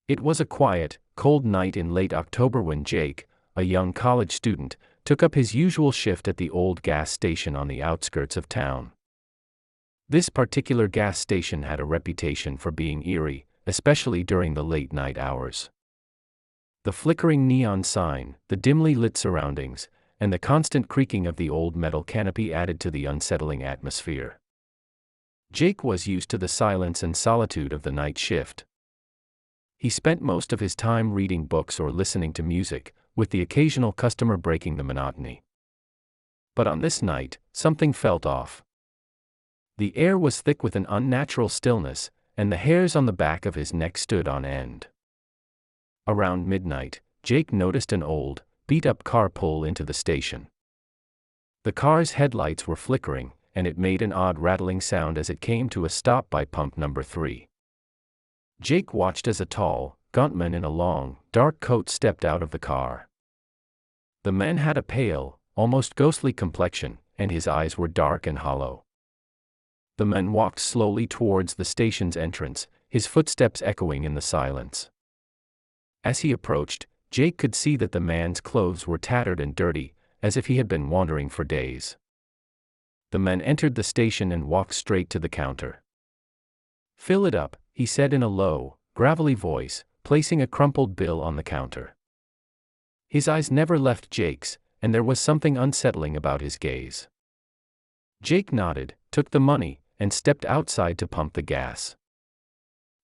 It was a quiet, cold night in late October when Jake, a young college student, took up his usual shift at the old gas station on the outskirts of town. This particular gas station had a reputation for being eerie, especially during the late night hours. The flickering neon sign, the dimly lit surroundings, and the constant creaking of the old metal canopy added to the unsettling atmosphere. Jake was used to the silence and solitude of the night shift. He spent most of his time reading books or listening to music, with the occasional customer breaking the monotony. But on this night, something felt off. The air was thick with an unnatural stillness, and the hairs on the back of his neck stood on end. Around midnight, Jake noticed an old, beat-up car pull into the station. The car's headlights were flickering, and it made an odd rattling sound as it came to a stop by pump number 3. Jake watched as a tall, gaunt man in a long, dark coat stepped out of the car. The man had a pale, almost ghostly complexion, and his eyes were dark and hollow. The man walked slowly towards the station's entrance, his footsteps echoing in the silence. As he approached, Jake could see that the man's clothes were tattered and dirty, as if he had been wandering for days. The man entered the station and walked straight to the counter. "Fill it up," he said in a low, gravelly voice, placing a crumpled bill on the counter. His eyes never left Jake's, and there was something unsettling about his gaze. Jake nodded, took the money, and stepped outside to pump the gas.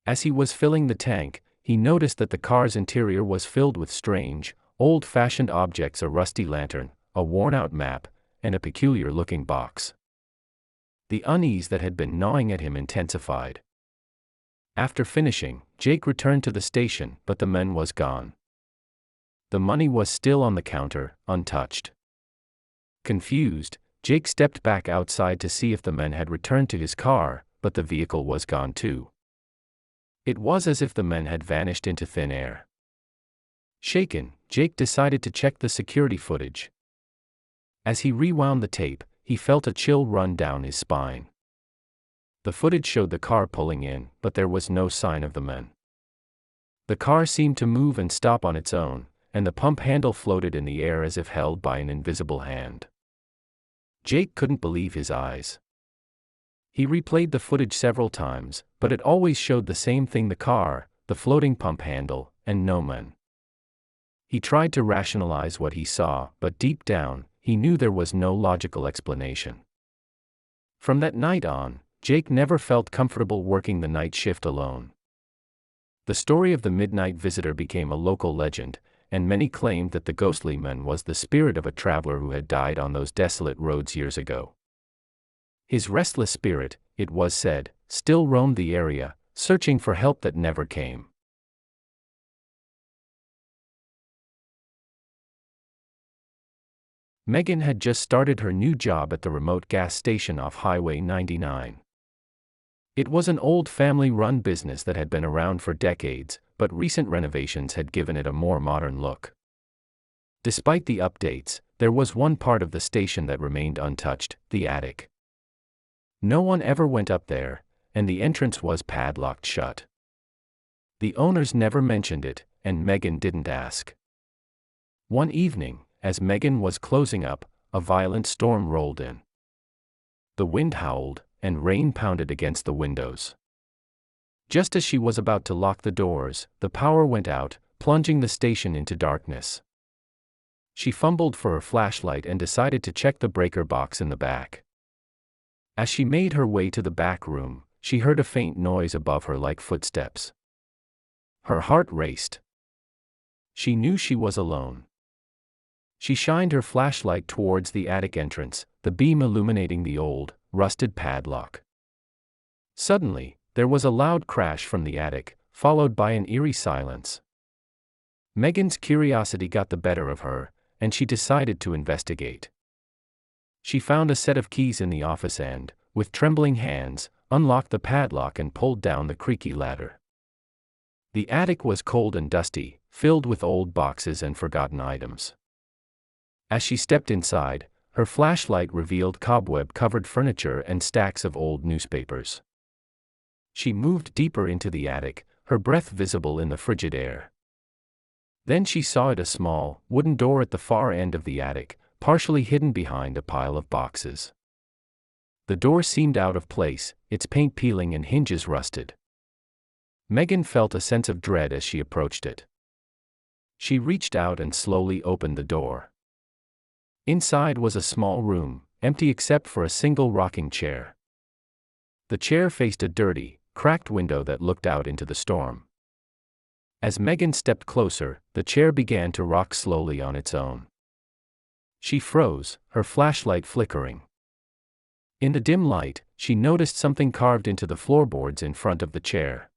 As he was filling the tank, he noticed that the car's interior was filled with strange, old-fashioned objects: a rusty lantern, a worn-out map, and a peculiar-looking box. The unease that had been gnawing at him intensified. After finishing, Jake returned to the station, but the man was gone. The money was still on the counter, untouched. Confused, Jake stepped back outside to see if the man had returned to his car, but the vehicle was gone too. It was as if the man had vanished into thin air. Shaken, Jake decided to check the security footage. As he rewound the tape, he felt a chill run down his spine. The footage showed the car pulling in, but there was no sign of the man. The car seemed to move and stop on its own, and the pump handle floated in the air as if held by an invisible hand. Jake couldn't believe his eyes. He replayed the footage several times, but it always showed the same thing: the car, the floating pump handle, and no man. He tried to rationalize what he saw, but deep down, he knew there was no logical explanation. From that night on, Jake never felt comfortable working the night shift alone. The story of the midnight visitor became a local legend, and many claimed that the ghostly man was the spirit of a traveler who had died on those desolate roads years ago. His restless spirit, it was said, still roamed the area, searching for help that never came. Megan had just started her new job at the remote gas station off Highway 99. It was an old family-run business that had been around for decades, but recent renovations had given it a more modern look. Despite the updates, there was one part of the station that remained untouched: the attic. No one ever went up there, and the entrance was padlocked shut. The owners never mentioned it, and Megan didn't ask. One evening, as Megan was closing up, a violent storm rolled in. The wind howled, and rain pounded against the windows. Just as she was about to lock the doors, the power went out, plunging the station into darkness. She fumbled for her flashlight and decided to check the breaker box in the back. As she made her way to the back room, she heard a faint noise above her like footsteps. Her heart raced. She knew she was alone. She shined her flashlight towards the attic entrance, the beam illuminating the old, rusted padlock. Suddenly, there was a loud crash from the attic, followed by an eerie silence. Megan's curiosity got the better of her, and she decided to investigate. She found a set of keys in the office and, with trembling hands, unlocked the padlock and pulled down the creaky ladder. The attic was cold and dusty, filled with old boxes and forgotten items. As she stepped inside, her flashlight revealed cobweb-covered furniture and stacks of old newspapers. She moved deeper into the attic, her breath visible in the frigid air. Then she saw a small, wooden door at the far end of the attic, partially hidden behind a pile of boxes. The door seemed out of place, its paint peeling and hinges rusted. Megan felt a sense of dread as she approached it. She reached out and slowly opened the door. Inside was a small room, empty except for a single rocking chair. The chair faced a dirty, cracked window that looked out into the storm. As Megan stepped closer, the chair began to rock slowly on its own. She froze, her flashlight flickering. In the dim light, she noticed something carved into the floorboards in front of the chair.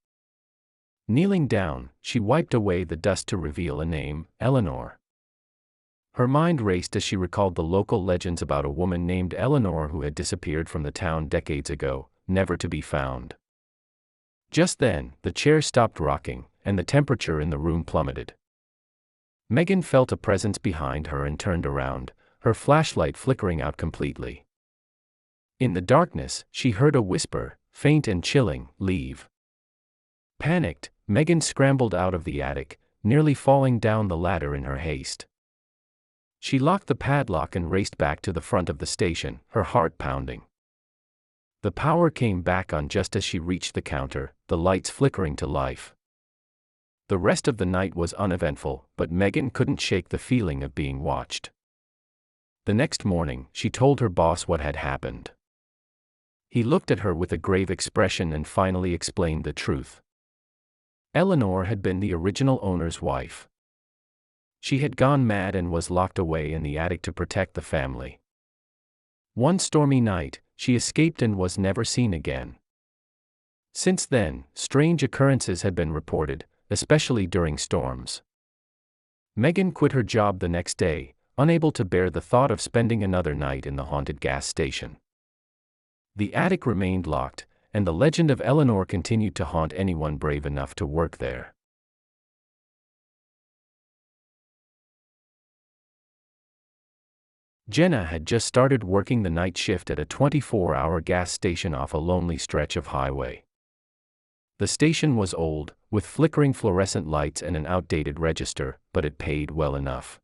Kneeling down, she wiped away the dust to reveal a name, Eleanor. Her mind raced as she recalled the local legends about a woman named Eleanor who had disappeared from the town decades ago, never to be found. Just then, the chair stopped rocking, and the temperature in the room plummeted. Megan felt a presence behind her and turned around, her flashlight flickering out completely. In the darkness, she heard a whisper, faint and chilling, "Leave." Panicked, Megan scrambled out of the attic, nearly falling down the ladder in her haste. She locked the padlock and raced back to the front of the station, her heart pounding. The power came back on just as she reached the counter, the lights flickering to life. The rest of the night was uneventful, but Megan couldn't shake the feeling of being watched. The next morning, she told her boss what had happened. He looked at her with a grave expression and finally explained the truth. Eleanor had been the original owner's wife. She had gone mad and was locked away in the attic to protect the family. One stormy night, she escaped and was never seen again. Since then, strange occurrences had been reported, especially during storms. Megan quit her job the next day, unable to bear the thought of spending another night in the haunted gas station. The attic remained locked, and the legend of Eleanor continued to haunt anyone brave enough to work there. Jenna had just started working the night shift at a 24-hour gas station off a lonely stretch of highway. The station was old, with flickering fluorescent lights and an outdated register, but it paid well enough.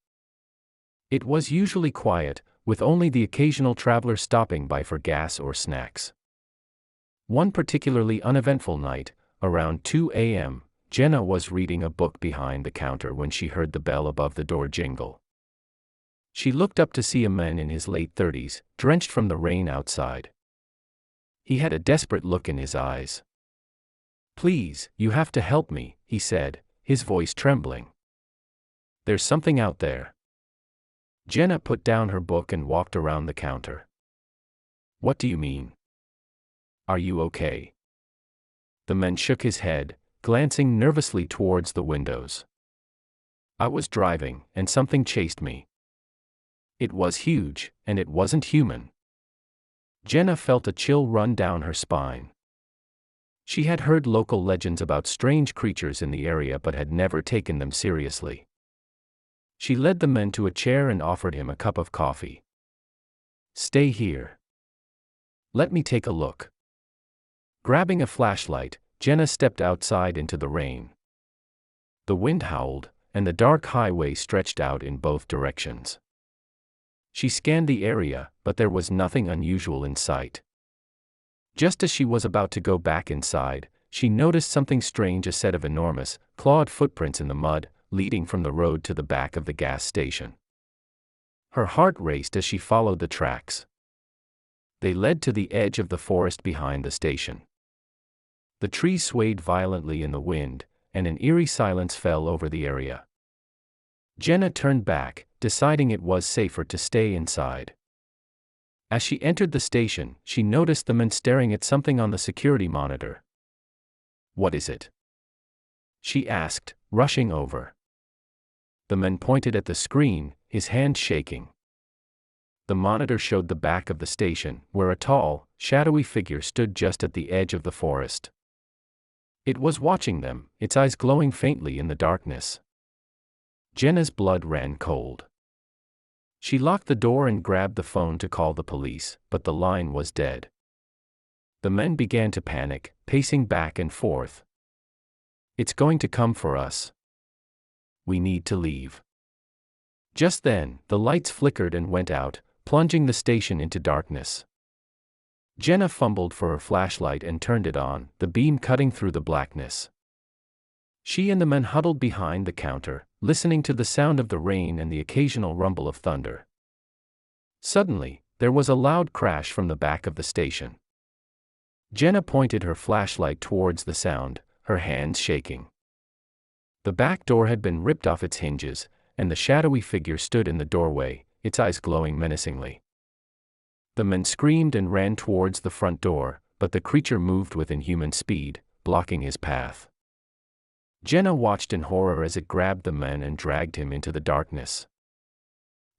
It was usually quiet, with only the occasional traveler stopping by for gas or snacks. One particularly uneventful night, around 2 a.m., Jenna was reading a book behind the counter when she heard the bell above the door jingle. She looked up to see a man in his late 30s, drenched from the rain outside. He had a desperate look in his eyes. "Please, you have to help me," he said, his voice trembling. "There's something out there." Jenna put down her book and walked around the counter. "What do you mean? Are you okay?" The man shook his head, glancing nervously towards the windows. "I was driving, and something chased me. It was huge, and it wasn't human." Jenna felt a chill run down her spine. She had heard local legends about strange creatures in the area but had never taken them seriously. She led the man to a chair and offered him a cup of coffee. "Stay here. Let me take a look." Grabbing a flashlight, Jenna stepped outside into the rain. The wind howled, and the dark highway stretched out in both directions. She scanned the area, but there was nothing unusual in sight. Just as she was about to go back inside, she noticed something strange: a set of enormous, clawed footprints in the mud, leading from the road to the back of the gas station. Her heart raced as she followed the tracks. They led to the edge of the forest behind the station. The trees swayed violently in the wind, and an eerie silence fell over the area. Jenna turned back, deciding it was safer to stay inside. As she entered the station, she noticed the man staring at something on the security monitor. "What is it?" she asked, rushing over. The man pointed at the screen, his hand shaking. The monitor showed the back of the station, where a tall, shadowy figure stood just at the edge of the forest. It was watching them, its eyes glowing faintly in the darkness. Jenna's blood ran cold. She locked the door and grabbed the phone to call the police, but the line was dead. The men began to panic, pacing back and forth. It's going to come for us. We need to leave. Just then, the lights flickered and went out, plunging the station into darkness. Jenna fumbled for her flashlight and turned it on, the beam cutting through the blackness. She and the men huddled behind the counter, listening to the sound of the rain and the occasional rumble of thunder. Suddenly, there was a loud crash from the back of the station. Jenna pointed her flashlight towards the sound, her hands shaking. The back door had been ripped off its hinges, and the shadowy figure stood in the doorway, its eyes glowing menacingly. The men screamed and ran towards the front door, but the creature moved with inhuman speed, blocking his path. Jenna watched in horror as it grabbed the man and dragged him into the darkness.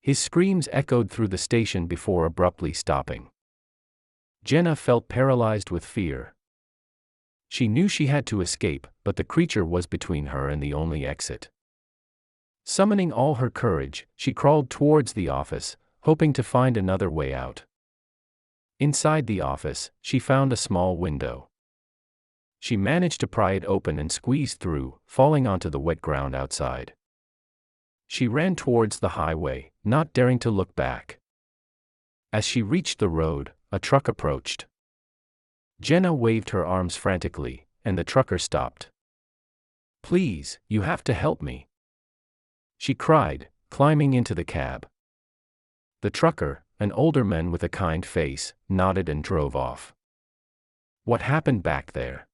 His screams echoed through the station before abruptly stopping. Jenna felt paralyzed with fear. She knew she had to escape, but the creature was between her and the only exit. Summoning all her courage, she crawled towards the office, hoping to find another way out. Inside the office, she found a small window. She managed to pry it open and squeezed through, falling onto the wet ground outside. She ran towards the highway, not daring to look back. As she reached the road, a truck approached. Jenna waved her arms frantically, and the trucker stopped. "Please, you have to help me," she cried, climbing into the cab. The trucker, an older man with a kind face, nodded and drove off. "What happened back there?"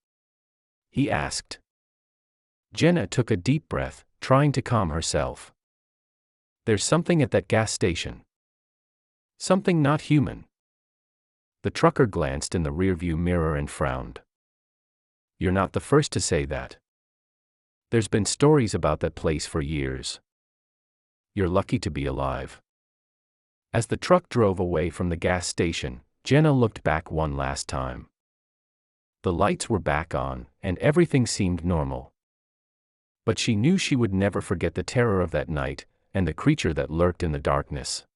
he asked. Jenna took a deep breath, trying to calm herself. "There's something at that gas station. Something not human." The trucker glanced in the rearview mirror and frowned. "You're not the first to say that. There's been stories about that place for years. You're lucky to be alive." As the truck drove away from the gas station, Jenna looked back one last time. The lights were back on, and everything seemed normal. But she knew she would never forget the terror of that night, and the creature that lurked in the darkness.